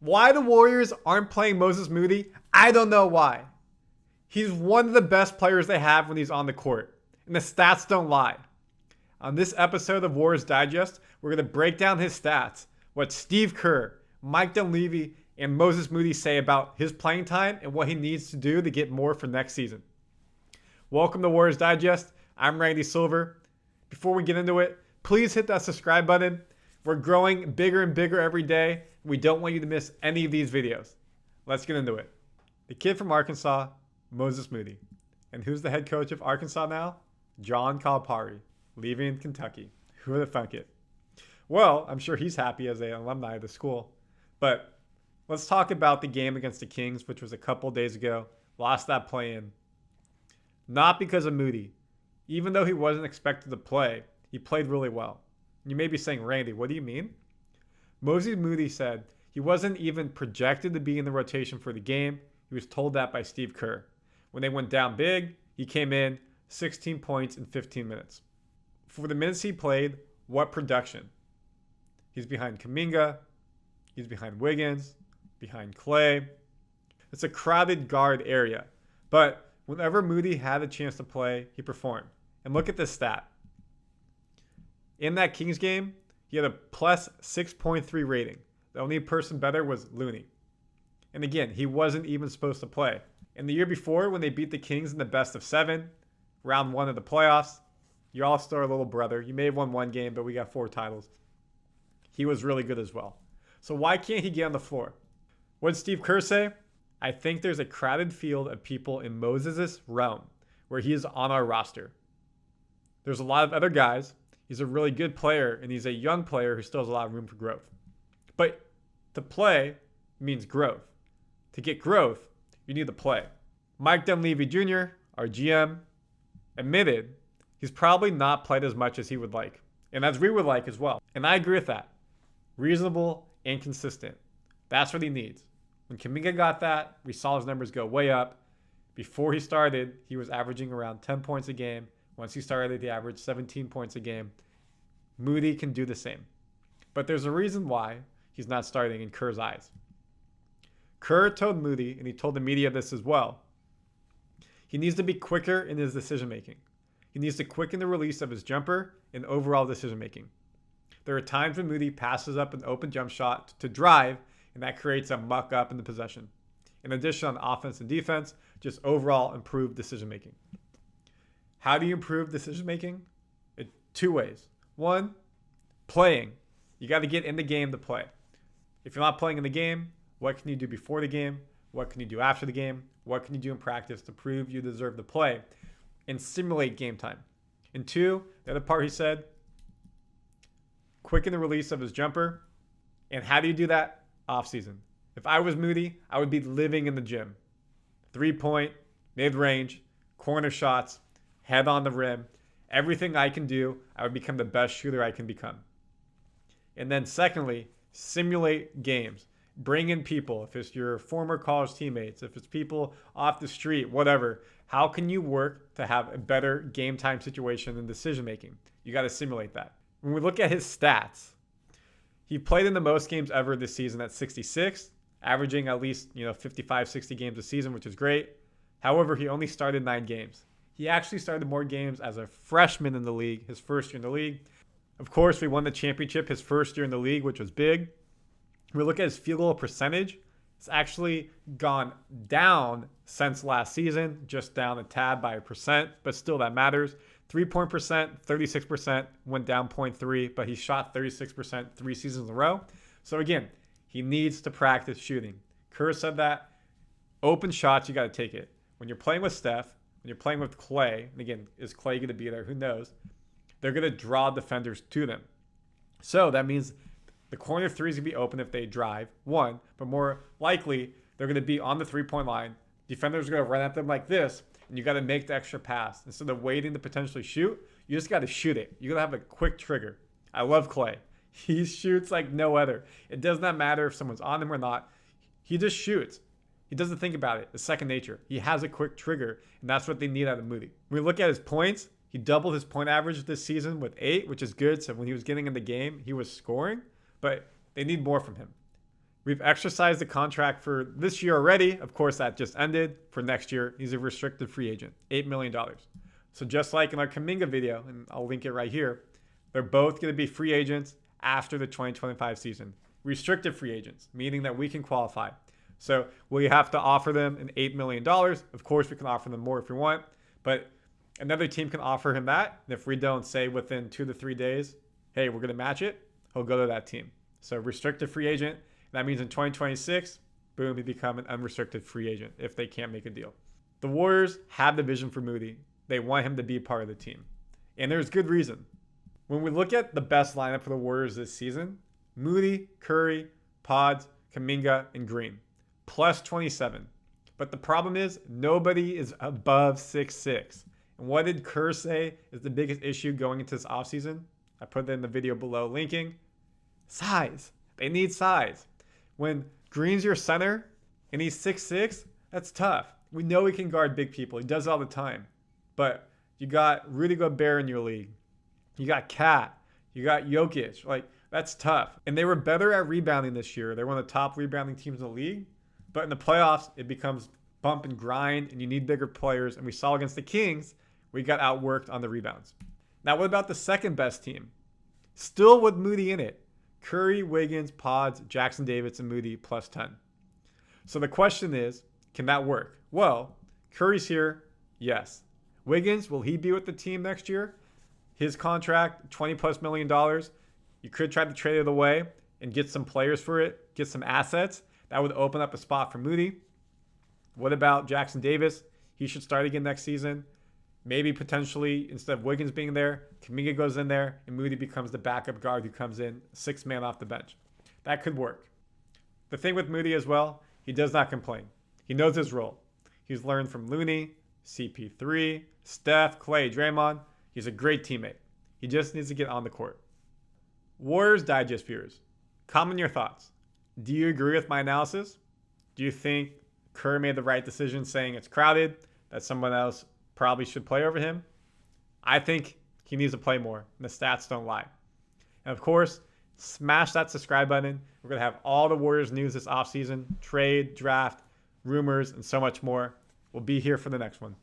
Why the Warriors aren't playing Moses Moody, I don't know why. He's one of the best players they have when he's on the court, and the stats don't lie. On this episode of Warriors Digest, we're going to break down his stats, what Steve Kerr, Mike Dunleavy, and Moses Moody say about his playing time and what he needs to do to get more for next season. Welcome to Warriors Digest. I'm Randy Silver. Before we get into it, please hit that subscribe button. We're growing bigger and bigger every day. We don't want you to miss any of these videos. Let's get into it. The kid from Arkansas, Moses Moody. And who's the head coach of Arkansas now? John Calipari, leaving Kentucky. Who would have thunk it? Well, I'm sure he's happy as an alumni of the school. But let's talk about the game against the Kings, which was a couple days ago. Lost that play-in. Not because of Moody. Even though he wasn't expected to play, he played really well. You may be saying, Randy, what do you mean? Moses Moody said he wasn't even projected to be in the rotation for the game. He was told that by Steve Kerr. When they went down big, he came in 16 points in 15 minutes. For the minutes he played, what production? He's behind Kuminga. He's behind Wiggins, behind Clay. It's a crowded guard area. But whenever Moody had a chance to play, he performed. And look at this stat. In that Kings game, he had a plus 6.3 rating. The only person better was Looney. And again, he wasn't even supposed to play. And the year before, when they beat the Kings in the best of 7, round 1 of the playoffs, you're also our little brother. You may have won one game, but we got 4 titles. He was really good as well. So why can't he get on the floor? What did Steve Kerr say? I think there's a crowded field of people in Moses' realm where he is on our roster. There's a lot of other guys. He's a really good player, and he's a young player who still has a lot of room for growth. But to play means growth. To get growth, you need to play. Mike Dunleavy Jr., our GM, admitted he's probably not played as much as he would like, and as we would like as well. And I agree with that. Reasonable and consistent. That's what he needs. When Kuminga got that, we saw his numbers go way up. Before he started, he was averaging around 10 points a game. Once he started, he averaged 17 points a game. Moody can do the same. But there's a reason why he's not starting in Kerr's eyes. Kerr told Moody, and he told the media this as well, he needs to be quicker in his decision-making. He needs to quicken the release of his jumper and overall decision-making. There are times when Moody passes up an open jump shot to drive, and that creates a muck-up in the possession. In addition, on offense and defense, just overall improved decision-making. How do you improve decision-making? In 2 ways. 1, playing. You got to get in the game to play. If you're not playing in the game, what can you do before the game? What can you do after the game? What can you do in practice to prove you deserve to play and simulate game time? And 2, the other part he said, quicken the release of his jumper. And how do you do that? Off season. If I was Moody, I would be living in the gym. 3-point, mid-range, corner shots, head on the rim. Everything I can do, I would become the best shooter I can become. And then secondly, simulate games. Bring in people. If it's your former college teammates, if it's people off the street, whatever. How can you work to have a better game time situation and decision making? You got to simulate that. When we look at his stats, he played in the most games ever this season at 66, averaging at least 55, 60 games a season, which is great. However, he only started 9 games. He actually started more games as a freshman in the league, his first year in the league. Of course, we won the championship his first year in the league, which was big. We look at his field goal percentage. It's actually gone down since last season, just down a tad by 1%, but still that matters. 3-point percent, 36%, went down 0.3, but he shot 36% 3 seasons in a row. So again, he needs to practice shooting. Kerr said that. Open shots, you got to take it. When you're playing with Steph, when you're playing with Clay, and again, is Clay going to be there? Who knows? They're going to draw defenders to them. So that means the corner 3 is going to be open if they drive, 1, but more likely, they're going to be on the 3-point line. Defenders are going to run at them like this, and you got to make the extra pass. Instead of waiting to potentially shoot, you just got to shoot it. You got to have a quick trigger. I love Clay. He shoots like no other. It does not matter if someone's on him or not. He just shoots. He doesn't think about it. It's second nature. He has a quick trigger, and that's what they need out of Moody. When we look at his points, he doubled his point average this season with 8, which is good. So when he was getting in the game, he was scoring, but they need more from him. We've exercised the contract for this year already. Of course, that just ended. For next year, he's a restricted free agent, $8 million. So just like in our Kuminga video, and I'll link it right here, they're both going to be free agents after the 2025 season. Restricted free agents, meaning that we can qualify. So we have to offer them an $8 million. Of course, we can offer them more if we want, but another team can offer him that. And if we don't say within 2 to 3 days, hey, we're going to match it, he'll go to that team. So restricted free agent. That means in 2026, boom, he become an unrestricted free agent if they can't make a deal. The Warriors have the vision for Moody. They want him to be part of the team. And there's good reason. When we look at the best lineup for the Warriors this season, Moody, Curry, Pods, Kuminga, and Green, plus 27. But the problem is nobody is above 6'6". And what did Kerr say is the biggest issue going into this offseason? I put that in the video below linking. Size. They need size. When Green's your center and he's 6'6", that's tough. We know he can guard big people. He does it all the time. But you got Rudy Gobert in your league. You got Cat. You got Jokic. Like, that's tough. And they were better at rebounding this year. They're one of the top rebounding teams in the league. But in the playoffs, it becomes bump and grind, and you need bigger players. And we saw against the Kings, we got outworked on the rebounds. Now, what about the second best team? Still with Moody in it. Curry, Wiggins, Pods, Jackson Davis, and Moody plus 10. So the question is, can that work? Well, Curry's here. Yes. Wiggins, will he be with the team next year? His contract, $20+ million. You could try to trade it away and get some players for it, get some assets. That would open up a spot for Moody. What about Jackson Davis? He should start again next season. Maybe potentially, instead of Wiggins being there, Kuminga goes in there and Moody becomes the backup guard who comes in, 6th man off the bench. That could work. The thing with Moody as well, he does not complain. He knows his role. He's learned from Looney, CP3, Steph, Clay, Draymond. He's a great teammate. He just needs to get on the court. Warriors Digest viewers, comment your thoughts. Do you agree with my analysis? Do you think Kerr made the right decision saying it's crowded, that someone else probably should play over him? I think he needs to play more, and the stats don't lie. And of course, smash that subscribe button. We're going to have all the Warriors news this offseason, trade, draft, rumors, and so much more. We'll be here for the next one.